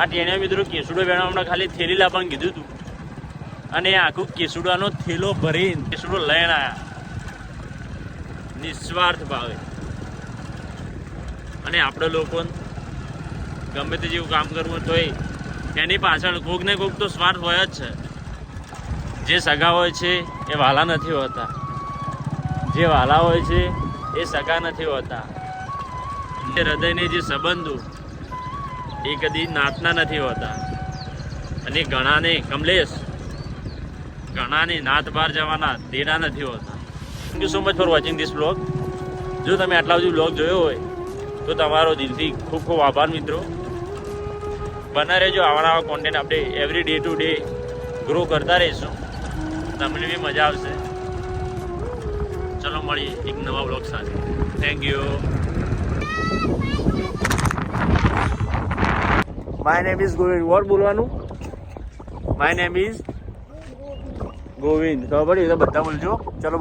આ ટેણિયા મિત્રો કેસુડો વેણવા હમણાં ખાલી થેલી લાવવાનું કીધું હતું અને એ આખું કેસુડાનો થેલો ભરીને કેસુડો લઈને આવ્યા નિસ્વાર્થ ભાવે. અને આપણે લોકો ગમે તે જેવું કામ કરવું તો એની પાછળ કોક ને કોક તો સ્વાર્થ હોય જ છે. જે સગા હોય છે એ વાલા નથી હોતા, જે વાલા હોય છે એ સગા નથી હોતા. હૃદયને જે સંબંધો એ કદી નાતના નથી હોતા. અને ઘણાને કમલેશ ઘણાને નાત બહાર જવાના દેડા નથી હોતા. Thank you so much for watching this blog. જો તમે આટલા સુધી બ્લોગ જોયો હોય તો તમારો દિલથી ખૂબ ખૂબ આભાર મિત્રો. બના રહેજો, આવા કોન્ટેન્ટ આપણે every day to day grow કરતા રહીશું. તમને બી મજા આવશે. ચલો મળીએ એક નવા બ્લોગ સાથે. Thank you. My name is Govind. What બોલવાનું? My name is Govind. ખબર પડી તો બધા બોલજો. ચલો.